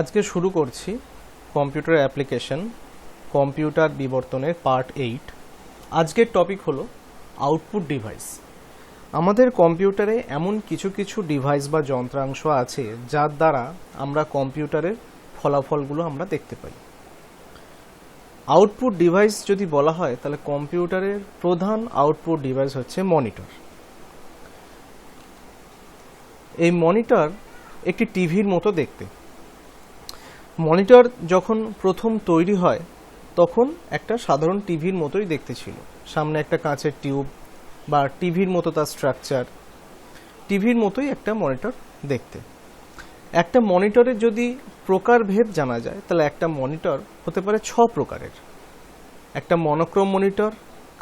আজকে শুরু করছি কম্পিউটার অ্যাপ্লিকেশন কম্পিউটার বিবর্তনের পার্ট 8। আজকের টপিক হলো আউটপুট ডিভাইস। আমাদের কম্পিউটারে এমন কিছু কিছু ডিভাইস বা যন্ত্রাংশ আছে যার দ্বারা আমরা কম্পিউটারের ফলাফলগুলো আমরা দেখতে পাই। আউটপুট ডিভাইস যদি বলা হয় তাহলে কম্পিউটারের প্রধান আউটপুট ডিভাইস হচ্ছে মনিটর। এই মনিটর একটি টিভির মতো দেখতে। মনিটর যখন প্রথম তৈরি হয় তখন একটা সাধারণ টিভির মতোই দেখতে ছিল, সামনে একটা কাঁচের টিউব বা টিভির মতো তার স্ট্রাকচার, টিভির মতোই একটা মনিটর দেখতে। একটা মনিটরের যদি প্রকারভেদ জানা যায় তাহলে একটা মনিটর হতে পারে 6 প্রকারের। একটা monochrome monitor,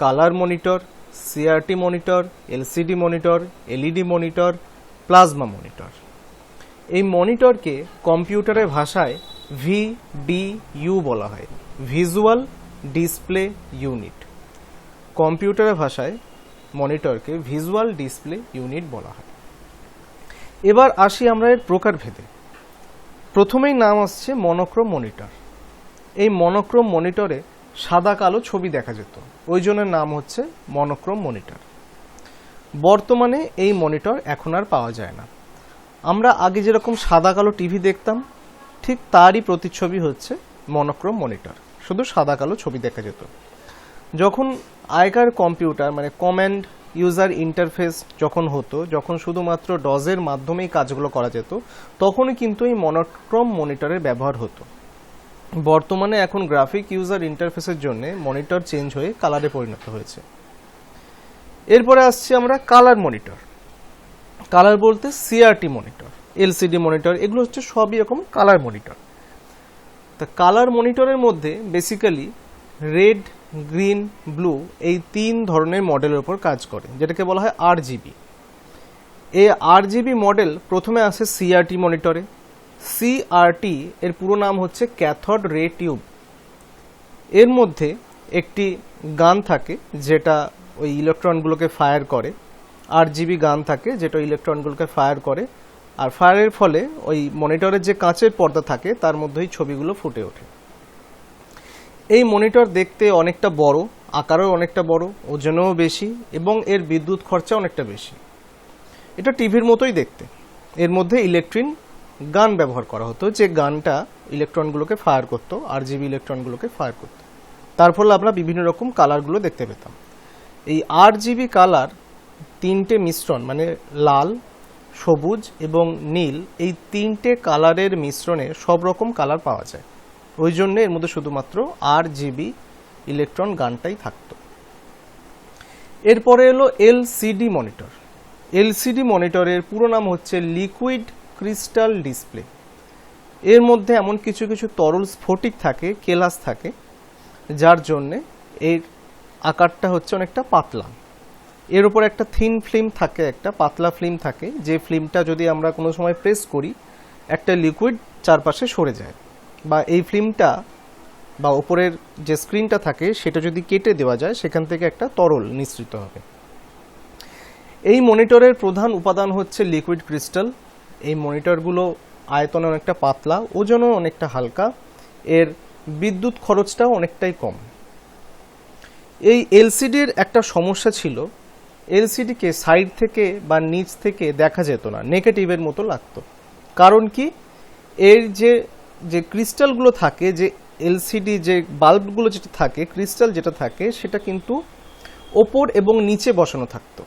colour monitor, CRT monitor, LCD monitor, LED monitor, plasma monitor. এই মনিটরকে কম্পিউটারের ভাষায় ভিডিইউ বলা হয়, ভিজুয়াল ডিসপ্লে ইউনিট। কম্পিউটারের ভাষায় মনিটরকে ভিজুয়াল ডিসপ্লে ইউনিট বলা হয়। এবার আসি আমরা এর প্রকারভেদে। প্রথমেই নাম আসছে মনোক্রোম মনিটর। এই মনোক্রোম মনিটরে সাদা কালো ছবি দেখা যেত, ওই জন্য নাম হচ্ছে মনোক্রোম মনিটর। বর্তমানে এই মনিটর এখন আর পাওয়া যায় না। আমরা আগে যেরকম সাদা কালো টিভি দেখতাম ঠিক তারই প্রতিচ্ছবি হচ্ছে মনোক্রোম মনিটর, শুধু সাদা কালো ছবি দেখা যেত। যখন আগেকার কম্পিউটার মানে কমান্ড ইউজার ইন্টারফেস যখন হতো, যখন শুধুমাত্র ডজের মাধ্যমেই কাজগুলো করা যেত, তখনই কিন্তু এই মনোক্রোম মনিটরের ব্যবহার হতো। বর্তমানে এখন গ্রাফিক ইউজার ইন্টারফেসের জন্য মনিটর চেঞ্জ হয়ে কালারে পরিণত হয়েছে। এরপরে আসছি আমরা কালার মনিটর। কালার বলতে সিআরটি মনিটর, এলসিডি মনিটর, এগুলো হচ্ছে সবই রকম কালার মনিটর। তা কালার মনিটরের মধ্যে বেসিক্যালি রেড, গ্রিন, ব্লু এই 3 ধরনের মডেলের উপর কাজ করে, যেটাকে বলা হয় আরজিবি। এই আরজিবি মডেল প্রথমে আসে সিআরটি মনিটরে। সিআরটি এর পুরো নাম হচ্ছে ক্যাথড রে টিউব। এর মধ্যে একটি গান থাকে যেটা ওই ইলেকট্রনগুলোকে ফায়ার করে, আরজিবি গান থাকে যেটা ইলেকট্রনগুলোকে ফায়ার করে, আর ফায়ারের ফলে ওই মনিটরের যে কাঁচের পর্দা থাকে তার মধ্যেই ছবিগুলো ফুটে ওঠে। এই মনিটর দেখতে অনেকটা বড়, আকারেও অনেকটা বড়, ওজনেও বেশি এবং এর বিদ্যুৎ খরচা অনেকটা বেশি। এটা টিভির মতোই দেখতে। এর মধ্যে ইলেকট্রিক গান ব্যবহার করা হতো, যে গানটা ইলেকট্রনগুলোকে ফায়ার করতো, আরজিবি ইলেকট্রনগুলোকে ফায়ার করতো। তার ফলে আমরা বিভিন্ন রকম কালারগুলো দেখতে পেতাম। এই আরজিবি কালার 3টে মিশ্রণ মানে লাল, সবুজ এবং নীল, এই 3টে কালারের মিশ্রণে সব রকম কালার পাওয়া যায়। ওই জন্য এর মধ্যে শুধুমাত্র আরজিবি ইলেকট্রন গানটাই থাকতো। এরপরে এলো এলসিডি মনিটর। এলসিডি মনিটরের পুরো নাম হচ্ছে লিকুইড ক্রিস্টাল ডিসপ্লে। এর মধ্যে এমন কিছু কিছু তরল স্ফটিক থাকে, কেলাস থাকে, যার জন্যে এর আকারটা হচ্ছে অনেকটা পাতলা। এর উপর একটা থিন ফিল্ম থাকে, একটা পাতলা ফিল্ম থাকে, যে ফিল্মটা যদি আমরা কোনো সময় প্রেস করি একটা লিকুইড চারপাশে সরে যায়, বা এই ফিল্মটা বা উপরের যে স্ক্রিনটা থাকে সেটা যদি কেটে দেওয়া যায় সেখান থেকে একটা তরল নিঃসৃত হবে। এই মনিটরের প্রধান উপাদান হচ্ছে লিকুইড ক্রিস্টাল। এই মনিটরগুলো আয়তনে অনেকটা পাতলা, ওজনও অনেকটা হালকা, এর বিদ্যুৎ খরচটাও অনেকটাই কম। এই এলসিডির একটা সমস্যা ছিল, এলসিডিকে সাইড থেকে বা নিচ থেকে দেখা যেত না, নেগেটিভের মতো লাগতো। কারণ কি, এর যে ক্রিস্টালগুলো থাকে, যে এলসিডি যে বাল্বগুলো যেটা থাকে, ক্রিস্টাল যেটা থাকে সেটা কিন্তু ওপর এবং নিচে বসানো থাকতো,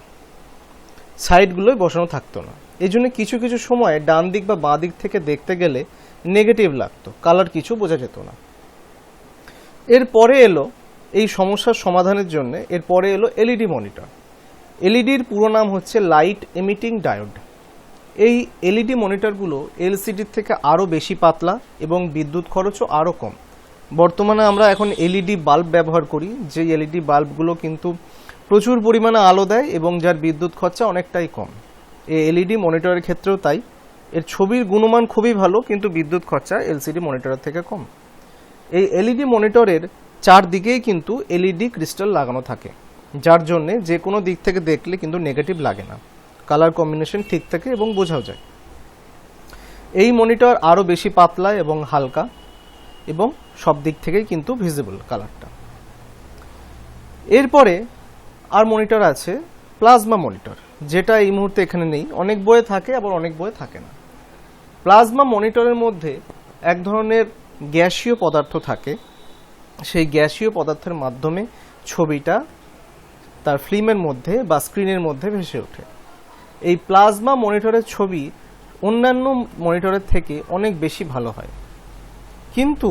সাইডগুলোয় বসানো থাকতো না। এই জন্য কিছু কিছু সময় ডান দিক বা বাঁ দিক থেকে দেখতে গেলে নেগেটিভ লাগতো, কালার কিছু বোঝা যেত না। এরপরে এলো এই সমস্যার সমাধানের জন্য এরপরে এলো এলইডি মনিটর। এলইডির পুরো নাম হচ্ছে লাইট এমিটিং ডায়োড। এই এলইডি মনিটরগুলো এলসিডির থেকে আরও বেশি পাতলা এবং বিদ্যুৎ খরচও আরও কম। বর্তমানে আমরা এখন এলইডি বাল্ব ব্যবহার করি, যে এলইডি বাল্বগুলো কিন্তু প্রচুর পরিমাণে আলো দেয় এবং যার বিদ্যুৎ খরচা অনেকটাই কম। এই এলইডি মনিটরের ক্ষেত্রেও তাই। এর ছবির গুণমান খুবই ভালো, কিন্তু বিদ্যুৎ খরচা এলসিডি মনিটরের থেকে কম। এই এলইডি মনিটরের চারদিকেই কিন্তু এলইডি ক্রিস্টাল লাগানো থাকে, যার জন্যে যে কোনো দিক থেকে দেখলে কিন্তু নেগেটিভ লাগে না, কালার কম্বিনেশন ঠিক থাকে এবং বোঝাও যায়। এই মনিটর আরও বেশি পাতলা এবং হালকা এবং সব দিক থেকেই কিন্তু ভিজিবল কালারটা। এরপরে আর মনিটর আছে প্লাজমা মনিটর, যেটা এই মুহূর্তে এখানে নেই। অনেক বইয়ে থাকে, আবার অনেক বইয়ে থাকে না। প্লাজমা মনিটরের মধ্যে এক ধরনের গ্যাসীয় পদার্থ থাকে, সেই গ্যাসীয় পদার্থের মাধ্যমে ছবিটা তার ফিল্মের মধ্যে বা স্ক্রিনের মধ্যে ভেসে ওঠে। এই প্লাজমা মনিটরের ছবি অন্যান্য মনিটরের থেকে অনেক বেশি ভালো হয়, কিন্তু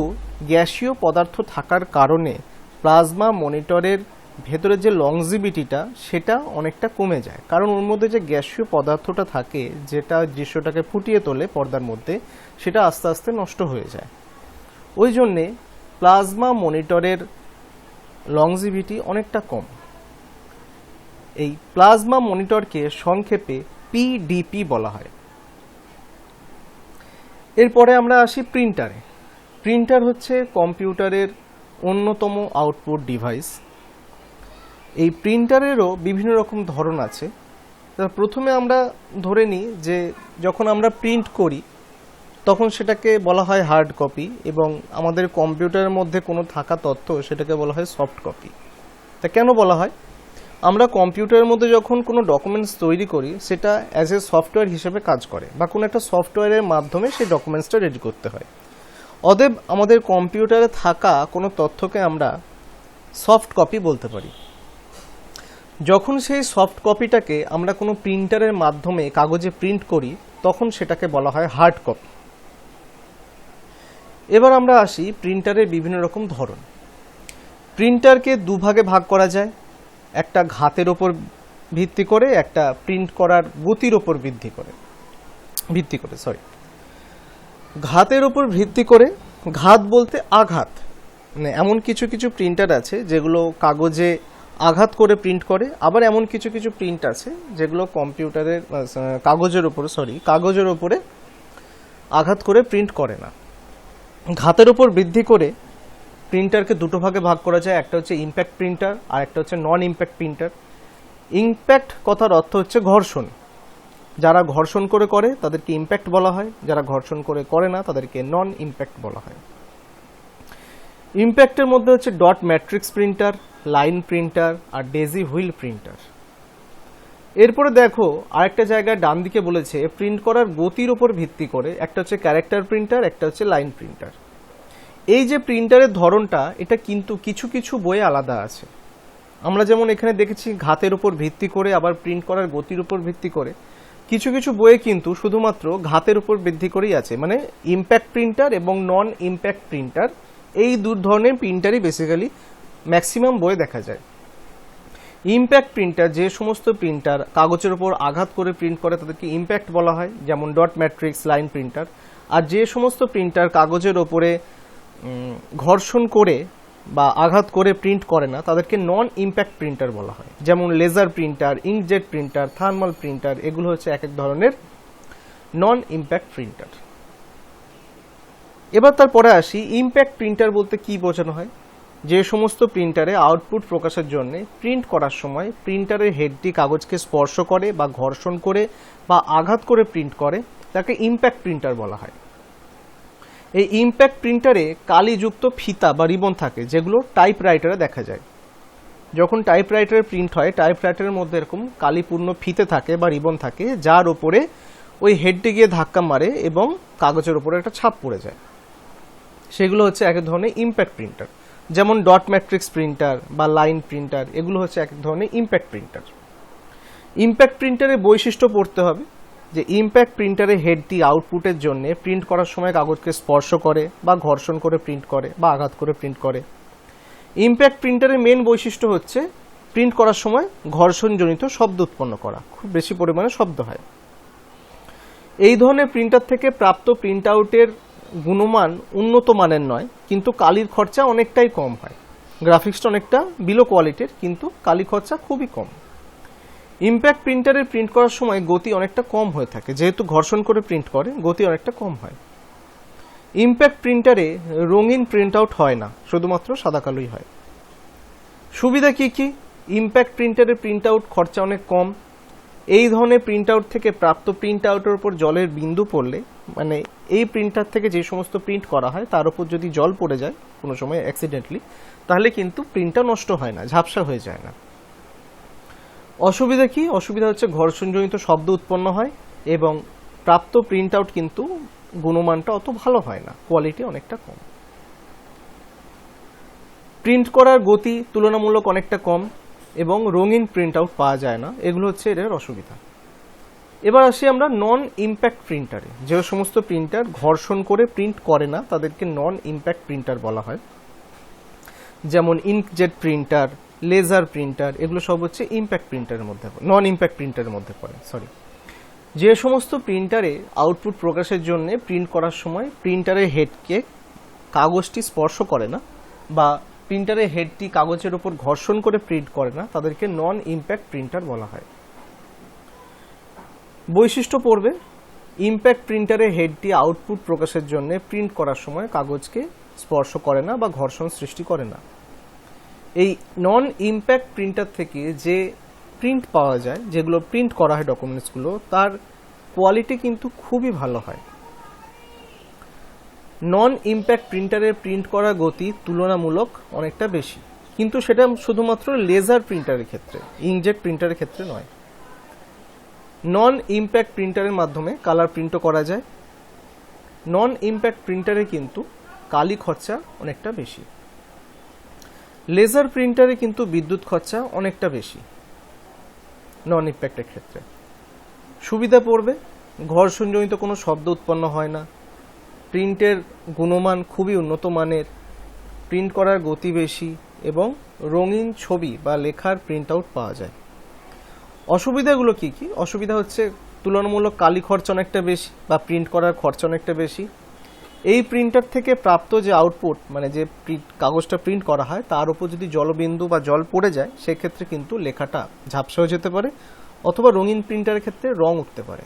গ্যাসীয় পদার্থ থাকার কারণে প্লাজমা মনিটরের ভেতরে যে লংজিভিটিটা সেটা অনেকটা কমে যায়, কারণ ওর মধ্যে যে গ্যাসীয় পদার্থটা থাকে যেটা দৃশ্যটাকে ফুটিয়ে তোলে পর্দার মধ্যে, সেটা আস্তে আস্তে নষ্ট হয়ে যায়। ওই জন্যে প্লাজমা মনিটরের লংজিভিটি অনেকটা কম। এই প্লাজমা মনিটরকে সংক্ষেপে পিডিপি বলা হয়। এরপরে আমরা আসি প্রিন্টারে। প্রিন্টার হচ্ছে কম্পিউটারের অন্যতম আউটপুট ডিভাইস। এই প্রিন্টারেরও বিভিন্ন রকম ধরন আছে। প্রথমে আমরা ধরে নিই যে যখন আমরা প্রিন্ট করি তখন সেটাকে বলা হয় হার্ড কপি, এবং আমাদের কম্পিউটারের মধ্যে কোনো থাকা তথ্য সেটাকে বলা হয় সফট কপি। তা কেন বলা হয়? আমরা কম্পিউটারের মধ্যে যখন কোনো ডকুমেন্টস তৈরি করি সেটা অ্যাজ এ সফটওয়্যার হিসেবে কাজ করে, বা কোনো একটা সফটওয়্যারের মাধ্যমে সেই ডকুমেন্টসটা রেডি করতে হয়। অতএব আমাদের কম্পিউটারে থাকা কোনো তথ্যকে আমরা সফট কপি বলতে পারি। যখন সেই সফট কপিটাকে আমরা কোনো প্রিন্টারের মাধ্যমে কাগজে প্রিন্ট করি তখন সেটাকে বলা হয় হার্ড কপি। এবার আমরা আসি প্রিন্টারের বিভিন্ন রকম ধরন। প্রিন্টারকে দুভাগে ভাগ করা যায়, একটা ঘাতের ওপর ভিত্তি করে, একটা প্রিন্ট করার গতির ওপর ভিত্তি করে। ঘাতের ওপর ভিত্তি করে, ঘাত বলতে আঘাত, মানে এমন কিছু কিছু প্রিন্টার আছে যেগুলো কাগজে আঘাত করে প্রিন্ট করে, আবার এমন কিছু কিছু প্রিন্ট আছে যেগুলো কম্পিউটারের কাগজের ওপরে আঘাত করে প্রিন্ট করে না। ঘাতের ওপর ভিত্তি করে প্রিন্টারকে দুটো ভাগে ভাগ করা যায়, একটা হচ্ছে ইম্প্যাক্ট প্রিন্টার আর একটা হচ্ছে নন ইম্প্যাক্ট প্রিন্টার। ইম্প্যাক্ট কথার অর্থ হচ্ছে ঘর্ষণ। যারা ঘর্ষণ করে করে তাদেরকে ইম্প্যাক্ট বলা হয়, যারা ঘর্ষণ করে করে না তাদেরকে নন ইম্প্যাক্ট বলা হয়। ইম্প্যাক্টের মধ্যে হচ্ছে dot matrix printer, line printer আর ডেজি হুইল প্রিন্টার। এরপরে দেখো আরেকটা জায়গায় ডান দিকে বলেছে প্রিন্ট করার গতির উপর ভিত্তি করে, একটা হচ্ছে ক্যারেক্টার প্রিন্টার, একটা হচ্ছে লাইন প্রিন্টার। এই যে প্রিন্টারের ধরনটা, এটা কিন্তু কিছু কিছু বইয়ে আলাদা আছে। আমরা যেমন এখানে দেখেছি ঘাতের উপর ভিত্তি করে, আবার প্রিন্ট করার গতির উপর ভিত্তি করে। কিছু কিছু বইয়ে কিন্তু শুধুমাত্র ঘাতের উপর ভিত্তি করেই আছে, মানে ইম্প্যাক্ট প্রিন্টার এবং নন ইম্প্যাক্ট প্রিন্টার, এই দু ধরনের প্রিন্টারই বেসিক্যালি ম্যাক্সিমাম বইয়ে দেখা যায়। ইম্প্যাক্ট প্রিন্টার, যে সমস্ত প্রিন্টার কাগজের উপর আঘাত করে প্রিন্ট করে তাদেরকে ইম্প্যাক্ট বলা হয়, যেমন ডট ম্যাট্রিক্স, লাইন প্রিন্টার। আর যে সমস্ত প্রিন্টার কাগজের ওপরে ঘর্ষণ করে বা আঘাত করে প্রিন্ট করে না তাদেরকে নন ইম্প্যাক্ট প্রিন্টার বলা হয়, যেমন laser printer, inkjet printer, thermal printer. এগুলো হচ্ছে এক এক ধরনের নন ইম্প্যাক্ট প্রিন্টার। এবার তারপরে আসি ইম্প্যাক্ট প্রিন্টার বলতে কি বোঝানো হয়। যে সমস্ত প্রিন্টারে আউটপুট প্রকাশের জন্য প্রিন্ট করার সময় প্রিন্টারের হেডটি কাগজকে স্পর্শ করে বা ঘর্ষণ করে বা আঘাত করে প্রিন্ট করে, তাকে ইম্প্যাক্ট প্রিন্টার বলা হয়। এই ইম্প্যাক্ট প্রিন্টারে কালিযুক্ত ফিতা বা রিবন থাকে, যেগুলো টাইপরাইটারে দেখা যায়। যখন টাইপরাইটারে প্রিন্ট হয়, টাইপরাইটারের মধ্যে এরকম কালিপূর্ণ ফিতে থাকে বা রিবন থাকে, যার ওপরে ওই হেডটি গিয়ে ধাক্কা মারে এবং কাগজের ওপরে একটা ছাপ পড়ে যায়। সেগুলো হচ্ছে এক ধরনের ইম্প্যাক্ট প্রিন্টার, যেমন ডট ম্যাট্রিক্স প্রিন্টার বা লাইন প্রিন্টার। এগুলো হচ্ছে এক ধরনের ইম্প্যাক্ট প্রিন্টার। ইম্প্যাক্ট প্রিন্টারের বৈশিষ্ট্য পড়তে হবে যে ইম্প্যাক্ট প্রিন্টারের হেডটি আউটপুটের জন্য প্রিন্ট করার সময় কাগজকে স্পর্শ করে বা ঘর্ষণ করে প্রিন্ট করে বা আঘাত করে প্রিন্ট করে। ইম্প্যাক্ট প্রিন্টারের মেন বৈশিষ্ট্য হচ্ছে প্রিন্ট করার সময় ঘর্ষণজনিত শব্দ উৎপন্ন করা, খুব বেশি পরিমাণে শব্দ হয়। এই ধরনের প্রিন্টার থেকে প্রাপ্ত প্রিন্ট আউটের গুণমান উন্নত মানের নয়, কিন্তু কালির খরচা অনেকটাই কম হয়। গ্রাফিক্সটা অনেকটা বিলো কোয়ালিটির, কিন্তু কালি খরচা খুবই কম। ইম্প্যাক্ট প্রিন্টারের প্রিন্ট করার সময় গতি অনেকটা কম হয়ে থাকে, যেহেতু ঘর্ষণ করে প্রিন্ট করে গতি অনেকটা কম হয়। ইম্প্যাক্ট প্রিন্টারে রঙিন প্রিন্ট আউট হয় না, শুধুমাত্র সাদা কালোই হয়। সুবিধা কি কি? ইম্প্যাক্ট প্রিন্টারের প্রিন্ট আউট খরচা অনেক কম। এই ধরনের প্রিন্ট আউট থেকে প্রাপ্ত প্রিন্ট আউটের উপর জলের বিন্দু পড়লে মানে এই প্রিন্টার থেকে যে সমস্ত প্রিন্ট করা হয় তার উপর যদি জল পড়ে যায় কোনো সময় অ্যাক্সিডেন্টলি, তাহলে কিন্তু প্রিন্টটা নষ্ট হয় না, ঝাপসা হয়ে যায় না। অসুবিধা কি? অসুবিধা হচ্ছে ঘর্ষণজনিত শব্দ উৎপন্ন হয় এবং প্রাপ্ত প্রিন্ট আউট কিন্তু গুণমানটা অত ভালো হয় না, কোয়ালিটি অনেকটা কম। প্রিন্ট করার গতি তুলনামূলক অনেকটা কম এবং রঙিন প্রিন্ট আউট পাওয়া যায় না, এগুলো হচ্ছে এর অসুবিধা। এবার আসি আমরা নন ইম্প্যাক্ট প্রিন্টারে। যে সমস্ত প্রিন্টার ঘর্ষণ করে প্রিন্ট করে না তাদেরকে নন ইম্প্যাক্ট প্রিন্টার বলা হয়। যেমন ইঙ্কজেট প্রিন্টার, লেজার প্রিন্টার, এগুলো সব হচ্ছে ইম্প্যাক্ট প্রিন্টারের মধ্যে, নন ইম্প্যাক্ট প্রিন্টারের মধ্যে পড়ে। যে সমস্ত প্রিন্টারে আউটপুট প্রকাশের জন্য প্রিন্ট করার সময় প্রিন্টারের হেডকে কাগজটি স্পর্শ করে না বা প্রিন্টারের হেডটি কাগজের উপর ঘর্ষণ করে প্রিন্ট করে না, তাদেরকে নন ইম্প্যাক্ট প্রিন্টার বলা হয়। বৈশিষ্ট্য পড়বে, ইম্প্যাক্ট প্রিন্টারের হেডটি আউটপুট প্রকাশের জন্য প্রিন্ট করার সময় কাগজকে স্পর্শ করে না বা ঘর্ষণ সৃষ্টি করে না। এই নন ইম্প্যাক্ট প্রিন্টার থেকে যে প্রিন্ট পাওয়া যায়, যেগুলো প্রিন্ট করা হয় ডকুমেন্টসগুলো, তার কোয়ালিটি কিন্তু খুবই ভালো হয়। নন ইম্প্যাক্ট প্রিন্টারের প্রিন্ট করা গতি তুলনামূলক অনেকটা বেশি, কিন্তু সেটা শুধুমাত্র লেজার প্রিন্টারের ক্ষেত্রে, ইঙ্কজেট প্রিন্টারের ক্ষেত্রে নয়। নন ইম্প্যাক্ট প্রিন্টারের মাধ্যমে কালার প্রিন্টও করা যায়। নন ইম্প্যাক্ট প্রিন্টারে কিন্তু কালি খরচা অনেকটা বেশি। লেজার প্রিন্টারে কিন্তু বিদ্যুৎ খরচা অনেকটা বেশি নন ইম্প্যাক্টের ক্ষেত্রে। সুবিধা পড়বে, ঘর্ষণজনিত কোনো শব্দ উৎপন্ন হয় না, প্রিন্টের গুণমান খুবই উন্নত মানের, প্রিন্ট করার গতি বেশি এবং রঙিন ছবি বা লেখার প্রিন্ট আউট পাওয়া যায়। অসুবিধাগুলো কি কি? অসুবিধা হচ্ছে তুলনামূলক কালি খরচা অনেকটা বেশি বা প্রিন্ট করার খরচা অনেকটা বেশি। এই প্রিন্টার থেকে প্রাপ্ত যে আউটপুট, মানে যে কাগজটা প্রিন্ট করা হয় তার উপর যদি জলবিন্দু বা জল পড়ে যায় সেক্ষেত্রে কিন্তু লেখাটা ঝাপসা হয়ে যেতে পারে, অথবা রঙিন প্রিন্টারের ক্ষেত্রে রং উঠতে পারে।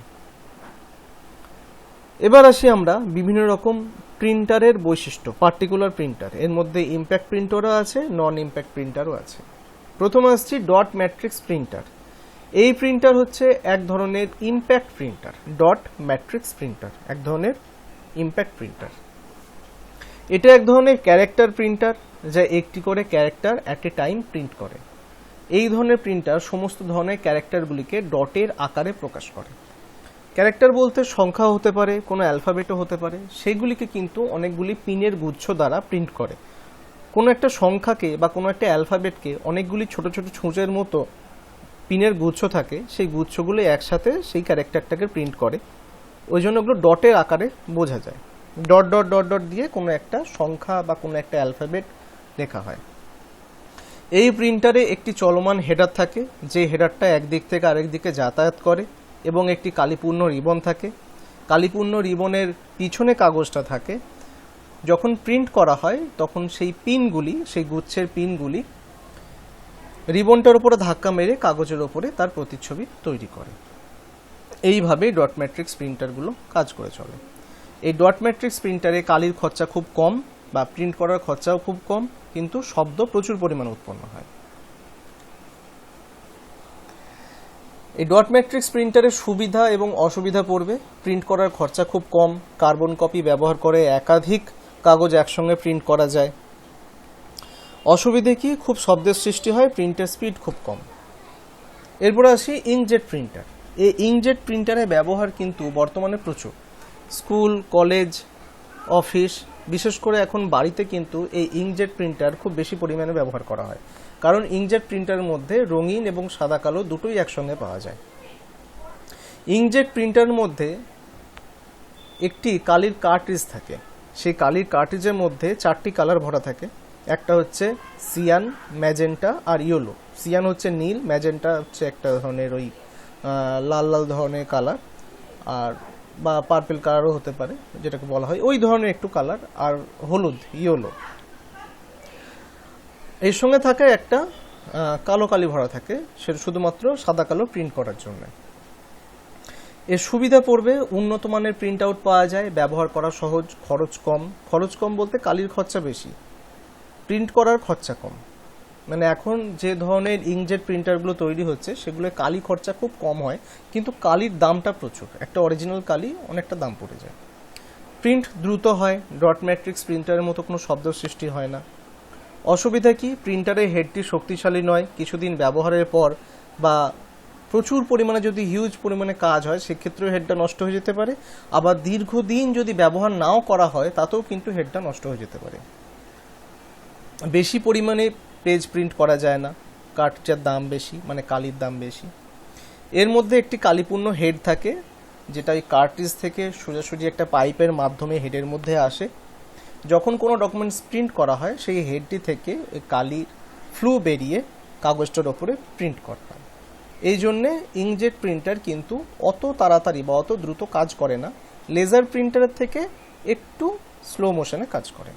এবার আসি আমরা বিভিন্ন রকম প্রিন্টারের বৈশিষ্ট্য, পার্টিকুলার প্রিন্টার। এর মধ্যে ইম্প্যাক্ট প্রিন্টারও আছে, নন ইম্প্যাক্ট প্রিন্টারও আছে। প্রথমে আসছি ডট ম্যাট্রিক্স প্রিন্টার। এই প্রিন্টার হচ্ছে এক ধরনের impact printer. Dot matrix printer এক ধরনের ইম্প্যাক্ট প্রিন্টার। এটা এক ধরনের ক্যারেক্টার প্রিন্টার, যা একটি করে character at a time print করে। এই ধরনের প্রিন্টার সমস্ত ধরনের ক্যারেক্টারগুলিকে ডটের আকারে প্রকাশ করে। ক্যারেক্টার বলতে সংখ্যা হতে পারে, কোনো অ্যালফাবেটও হতে পারে, সেগুলিকে কিন্তু অনেকগুলি পিনের গুচ্ছ দ্বারা প্রিন্ট করে। কোনো একটা সংখ্যাকে বা কোনো একটা অ্যালফাবেটকে অনেকগুলি ছোট ছোট ছুঁচের মতো পিনের গুচ্ছ থাকে, সেই গুচ্ছগুলো একসাথে সেই ক্যারেক্টারটাকে প্রিন্ট করে। ওই জন্য ওগুলো ডটের আকারে বোঝা যায়। ডট ডট ডট ডট দিয়ে কোনো একটা সংখ্যা বা কোনো একটা অ্যালফাবেট লেখা হয়। এই প্রিন্টারে একটি চলমান হেডার থাকে, যে হেডারটা একদিক থেকে আরেক দিকে যাতায়াত করে, এবং একটি কালিপূর্ণ রিবন থাকে। কালিপূর্ণ রিবনের পিছনে কাগজটা থাকে। যখন প্রিন্ট করা হয় তখন সেই পিনগুলি, সেই গুচ্ছের পিনগুলি রিবনটার উপরে ধাক্কা মেরে কাগজের ওপরে তার প্রতিচ্ছবি তৈরি করে। এইভাবে ডট ম্যাট্রিক্স প্রিন্টারগুলো কাজ করে চলে। এই ডট ম্যাট্রিক্স প্রিন্টারে কালির খরচা খুব কম বা প্রিন্ট করার খরচাও খুব কম, কিন্তু শব্দ প্রচুর পরিমাণে উৎপন্ন হয়। এই ডট ম্যাট্রিক্স প্রিন্টারের সুবিধা এবং অসুবিধা পড়বে। প্রিন্ট করার খরচা খুব কম, কার্বন কপি ব্যবহার করে একাধিক কাগজ একসঙ্গে প্রিন্ট করা যায়। অসুবিধে কি? খুব শব্দের সৃষ্টি হয়, প্রিন্টের স্পিড খুব কম। এরপরে আসি ইঙ্কজেট প্রিন্টার। এই ইঙ্কজেট প্রিন্টারের ব্যবহার কিন্তু বর্তমানে প্রচুর। স্কুল, কলেজ, অফিস, বিশেষ করে এখন বাড়িতে কিন্তু এই ইঙ্কজেট প্রিন্টার খুব বেশি পরিমাণে ব্যবহার করা হয়, কারণ ইঙ্কজেট প্রিন্টারের মধ্যে রঙিন এবং সাদা কালো দুটোই একসঙ্গে পাওয়া যায়। ইঙ্কজেট প্রিন্টারের মধ্যে একটি কালির কার্ট্রিজ থাকে। সেই কালির কার্ট্রিজের মধ্যে 4টি কালার ভরা থাকে। একটা হচ্ছে সিয়ান, ম্যাজেন্টা আর ইয়েলো। সিয়ান হচ্ছে নীল, ম্যাজেন্টা হচ্ছে একটা ধরনের ওই লাল লাল ধরনের কালার, আর বা পার্পল কালারও হতে পারে, যেটাকে বলা হয় ওই ধরনের একটু কালার, আর হলুদ, ইয়েলো। এর সঙ্গে থাকে একটা কালো কালি ভরা থাকে, সেটা শুধুমাত্র সাদা কালো প্রিন্ট করার জন্য। এর সুবিধা পড়বে, উন্নত মানের প্রিন্ট আউট পাওয়া যায়, ব্যবহার করা সহজ, খরচ কম। খরচ কম বলতে কালির খরচা বেশি, প্রিন্ট করার খরচা কম। মানে এখন যে ধরনের ইঙ্কজেট প্রিন্টারগুলো তৈরি হচ্ছে সেগুলো কালি খরচা খুব কম হয়, কিন্তু কালির দামটা প্রচুর। একটা অরিজিনাল কালি অনেকটা দাম পড়ে যায়। প্রিন্ট দ্রুত হয়, ডট ম্যাট্রিক্স প্রিন্টারের মতো কোনো শব্দ সৃষ্টি হয় না। অসুবিধা কি, প্রিন্টারের হেডটি শক্তিশালী নয়, কিছুদিন ব্যবহারের পর বা প্রচুর পরিমাণে যদি হিউজ পরিমাণে কাজ হয় সেক্ষেত্রেও হেডটা নষ্ট হয়ে যেতে পারে, আবার দীর্ঘদিন যদি ব্যবহার নাও করা হয় তাতেও কিন্তু হেডটা নষ্ট হয়ে যেতে পারে। বেশি পরিমাণে পেজ প্রিন্ট করা যায় না, কার্ট্রিজের দাম বেশি, মানে কালির দাম বেশি। এর মধ্যে একটি কালিপূর্ণ হেড থাকে, যেটা এই কার্ট্রিজ থেকে সোজাসুজি একটা পাইপের মাধ্যমে হেডের মধ্যে আসে। যখন কোনো ডকুমেন্টস প্রিন্ট করা হয় সেই হেডটি থেকে কালির ফ্লু বেরিয়ে কাগজটার ওপরে প্রিন্ট করা হয়। এই জন্যে ইঙ্কজেট প্রিন্টার কিন্তু অত তাড়াতাড়ি বা অত দ্রুত কাজ করে না, লেজার প্রিন্টারের থেকে একটু স্লো মোশনে কাজ করে।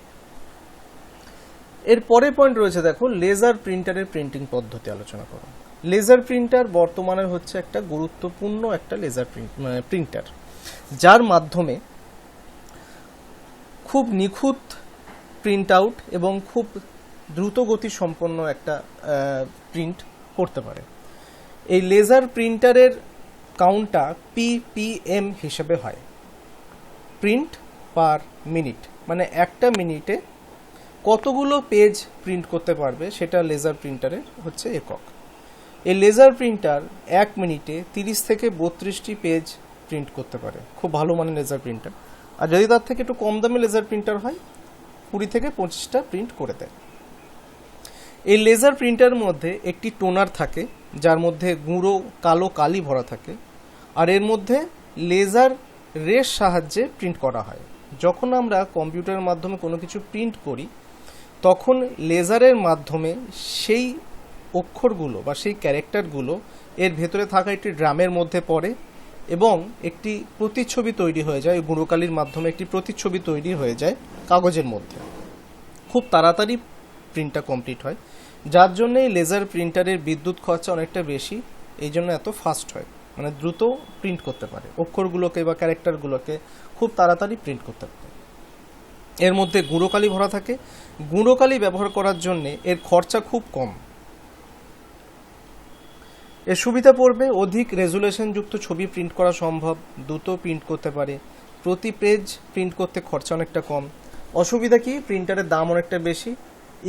এর পরের পয়েন্ট রয়েছে, দেখো লেজার প্রিন্টারের প্রিন্টিং পদ্ধতি আলোচনা করো। লেজার প্রিন্টার বর্তমানে হচ্ছে একটা গুরুত্বপূর্ণ একটা লেজার প্রিন্টার, যার মাধ্যমে খুব নিখুঁত প্রিন্ট আউট এবং খুব দ্রুত গতি সম্পন্ন একটা প্রিন্ট করতে পারে। এই লেজার প্রিন্টারের কাউন্টটা PPM হিসেবে হয়, প্রিন্ট পার মিনিট, মানে একটা মিনিটে কতগুলো পেজ প্রিন্ট করতে পারবে সেটা লেজার প্রিন্টারের হচ্ছে একক। এই লেজার প্রিন্টার 1 মিনিটে 30 থেকে 32টি পেজ প্রিন্ট করতে পারে, খুব ভালো মানের লেজার প্রিন্টার। আর যদি তার থেকে একটু কম দামি লেজার প্রিন্টার হয় 20 থেকে 25টা প্রিন্ট করে দেয়। এই লেজার প্রিন্টারের মধ্যে একটি টোনার থাকে, যার মধ্যে গুঁড়ো কালো কালি ভরা থাকে, আর এর মধ্যে লেজার রের সাহায্যে প্রিন্ট করা হয়। যখন আমরা কম্পিউটারের মাধ্যমে কোনো কিছু প্রিন্ট করি তখন লেজারের মাধ্যমে সেই অক্ষরগুলো বা সেই ক্যারেক্টারগুলো এর ভেতরে থাকা একটি ড্রামের মধ্যে পড়ে এবং একটি প্রতিচ্ছবি তৈরি হয়ে যায়। গুঁড়ো কালির মাধ্যমে একটি প্রতিচ্ছবি তৈরি হয়ে যায় কাগজের মধ্যে। খুব তাড়াতাড়ি প্রিন্টটা কমপ্লিট হয়, যার জন্য এই লেজার প্রিন্টারের বিদ্যুৎ খরচা অনেকটা বেশি, এই জন্য এত ফাস্ট হয়, মানে দ্রুত প্রিন্ট করতে পারে অক্ষরগুলোকে বা ক্যারেক্টারগুলোকে খুব তাড়াতাড়ি প্রিন্ট করতে পারে। এর মধ্যে গুঁড়ো কালি ভরা থাকে, গুঁড়ো কালি ব্যবহার করার জন্য এর খরচা খুব কম। এর সুবিধা পড়বে, অধিক রেজুলেশনযুক্ত ছবি প্রিন্ট করা সম্ভব, দ্রুত প্রিন্ট করতে পারে, প্রতি পেজ প্রিন্ট করতে খরচা অনেকটা কম। অসুবিধা কি, প্রিন্টারের দাম অনেকটা বেশি,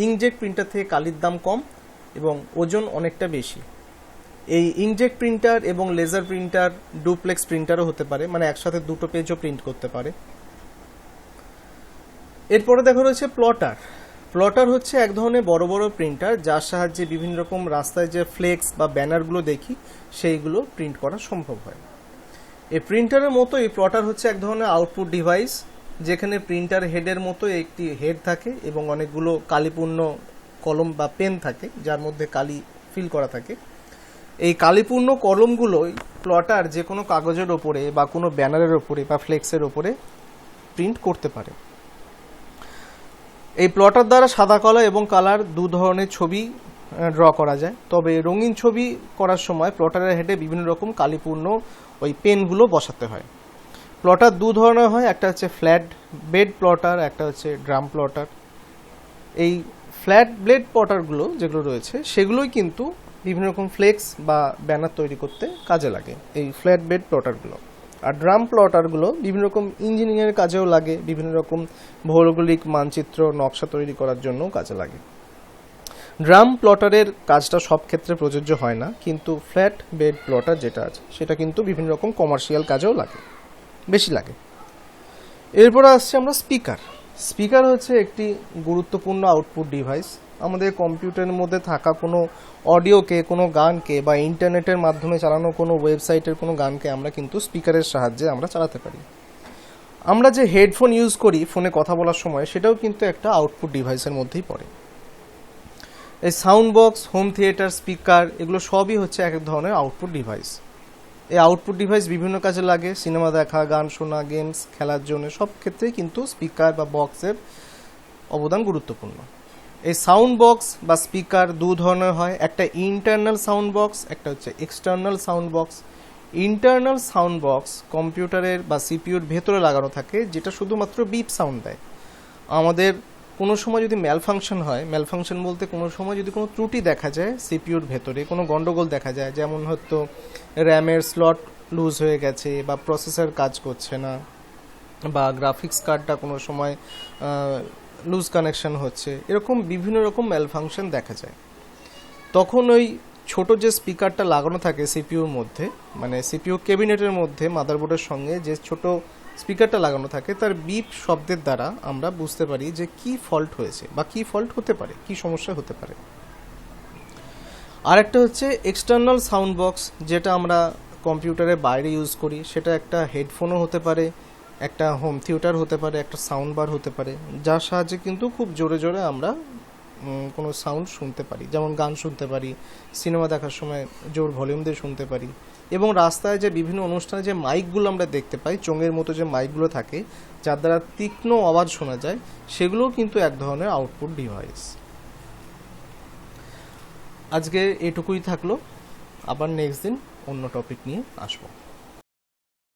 ইঙ্কজেট প্রিন্টার থেকে কালির দাম কম এবং ওজন অনেকটা বেশি। এই ইঙ্কজেট প্রিন্টার এবং লেজার প্রিন্টার ডুপ্লেক্স প্রিন্টারও হতে পারে, মানে একসাথে দুটো পেজও প্রিন্ট করতে পারে। এরপরে দেখো রয়েছে প্লটার। প্লটার হচ্ছে এক ধরনের বড় বড় প্রিন্টার, যার সাহায্যে বিভিন্ন রকম রাস্তায় যে ফ্লেক্স বা ব্যানারগুলো দেখি সেইগুলো প্রিন্ট করা সম্ভব হয়। এই প্রিন্টারের মতো এই প্লটার হচ্ছে এক ধরনের আউটপুট ডিভাইস, যেখানে প্রিন্টার হেডের মতো একটি হেড থাকে এবং অনেকগুলো কালিপূর্ণ কলম বা পেন থাকে, যার মধ্যে কালি ফিল করা থাকে। এই কালিপূর্ণ কলমগুলোই প্লটার যে কোনো কাগজের ওপরে বা কোনো ব্যানারের ওপরে বা ফ্লেক্সের ওপরে প্রিন্ট করতে পারে। এই প্লটার দ্বারা সাদা কালো এবং কালার দু ধরনের ছবি ড্র করা যায়, তবে রঙিন ছবি করার সময় প্লটারের হেডে বিভিন্ন রকম কালিপূর্ণ ওই পেনগুলো বসাতে হয়। প্লটার দু ধরনের হয়, একটা হচ্ছে ফ্ল্যাট বেড প্লটার, একটা হচ্ছে ড্রাম প্লটার। এই ফ্ল্যাট ব্লেড প্লটারগুলো যেগুলো রয়েছে সেগুলোই কিন্তু বিভিন্ন রকম ফ্লেক্স বা ব্যানার তৈরি করতে কাজে লাগে, এই ফ্ল্যাট বেড প্লটারগুলো। আর ড্রাম প্লটারগুলো বিভিন্ন রকম ইঞ্জিনিয়ারিংয়ের কাজেও লাগে, বিভিন্ন রকম ভৌগোলিক মানচিত্র নকশা তৈরি করার জন্যও কাজে লাগে। ড্রাম প্লটারের কাজটা সব ক্ষেত্রে প্রযোজ্য হয় না, কিন্তু ফ্ল্যাট বেড প্লটার যেটা আছে সেটা কিন্তু বিভিন্ন রকম কমার্শিয়াল কাজেও লাগে, বেশি লাগে। এরপর আসছে আমরা স্পিকার। স্পিকার হচ্ছে একটি গুরুত্বপূর্ণ আউটপুট ডিভাইস। আমাদের কম্পিউটারের মধ্যে থাকা কোনো অডিওকে, কোনো গানকে বা ইন্টারনেটের মাধ্যমে চালানো কোনো ওয়েবসাইটের কোনো গানকে আমরা কিন্তু স্পিকারের সাহায্যে আমরা চালাতে পারি। আমরা যে হেডফোন ইউজ করি ফোনে কথা বলার সময়, সেটাও কিন্তু একটা আউটপুট ডিভাইসের মধ্যেই পড়ে। এই sound box, home theatre, speaker, এগুলো সবই হচ্ছে এক ধরনের আউটপুট ডিভাইস। এই আউটপুট ডিভাইস বিভিন্ন কাজে লাগে, সিনেমা দেখা, গান শোনা, গেমস খেলার জন্য সব ক্ষেত্রেই কিন্তু স্পিকার বা বক্সের অবদান গুরুত্বপূর্ণ। এই সাউন্ড বক্স বা স্পিকার দু ধরনের হয়, একটা ইন্টারনাল সাউন্ড বক্স, একটা হচ্ছে external sound box. Internal sound box কম্পিউটারের বা সিপিইউর ভেতরে লাগানো থাকে, যেটা শুধুমাত্র বিপ সাউন্ড দেয়। আমাদের কোনো সময় যদি ম্যালফাংশন হয়, ম্যালফাংশন বলতে কোনো সময় যদি কোনো ত্রুটি দেখা যায় সিপিইউর ভেতরে, কোনো গন্ডগোল দেখা যায়, যেমন হয়তো র্যামের স্লট লুজ হয়ে গেছে বা প্রসেসর কাজ করছে না, বা গ্রাফিক্স কার্ডটা কোনো সময় লুজ কানেকশন হচ্ছে, এরকম বিভিন্ন রকম ম্যালফাংশন দেখা যায়। তখন ওই ছোট যে স্পিকারটা লাগানো থাকে সিপিইউর মধ্যে, মানে সিপিইউ ক্যাবিনেটের মধ্যে মাদারবোর্ডের সঙ্গে যে ছোট স্পিকারটা লাগানো থাকে, তার বিপ শব্দের দ্বারা আমরা বুঝতে পারি যে কি ফল্ট হয়েছে বা কি ফল্ট হতে পারে, কি সমস্যা হতে পারে। আরেকটা হচ্ছে এক্সটার্নাল সাউন্ড বক্স, যেটা আমরা কম্পিউটারের বাইরে ইউজ করি। সেটা একটা হেডফোনও হতে পারে, একটা হোম থিয়েটার হতে পারে, একটা সাউন্ড বার হতে পারে, যার সাহায্যে কিন্তু খুব জোরে জোরে আমরা কোনো সাউন্ড শুনতে পারি, যেমন গান শুনতে পারি, সিনেমা দেখার সময় জোর ভলিউম দিয়ে শুনতে পারি। এবং রাস্তায় যে বিভিন্ন অনুষ্ঠানে যে মাইকগুলো আমরা দেখতে পাই, চোঙের মতো যে মাইকগুলো থাকে, যার দ্বারা তীক্ষ্ণ আওয়াজ শোনা যায়, সেগুলোও কিন্তু এক ধরনের আউটপুট ডিভাইস। আজকে এটুকুই থাকলো, আবার নেক্সট দিন অন্য টপিক নিয়ে আসবো।